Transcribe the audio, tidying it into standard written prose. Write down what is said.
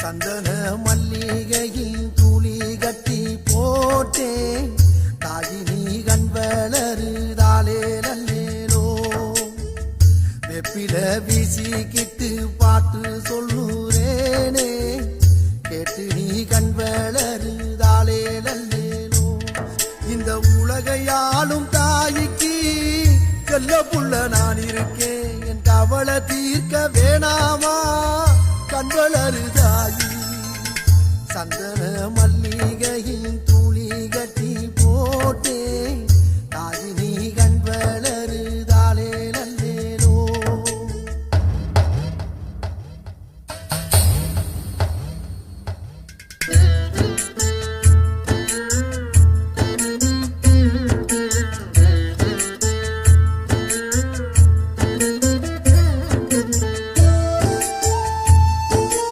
சந்தன மல்லிகையில் துளி கட்டி போட்டேன் தாயினி கண் வளருதாலே நல்லேலோ வெப்பில வீசிக்கிட்டு பாட்டு சொல்லுறேனே கேட்டு நீ கண் வளருதாலே நல்லேலோ இந்த உலகையாளும் தாய்க்கு செல்ல புள்ள நான் இருக்கேன் என் கவலை தீர்க்க வேணாமா கண் வளருதாயி சந்தன மல்லிகையின்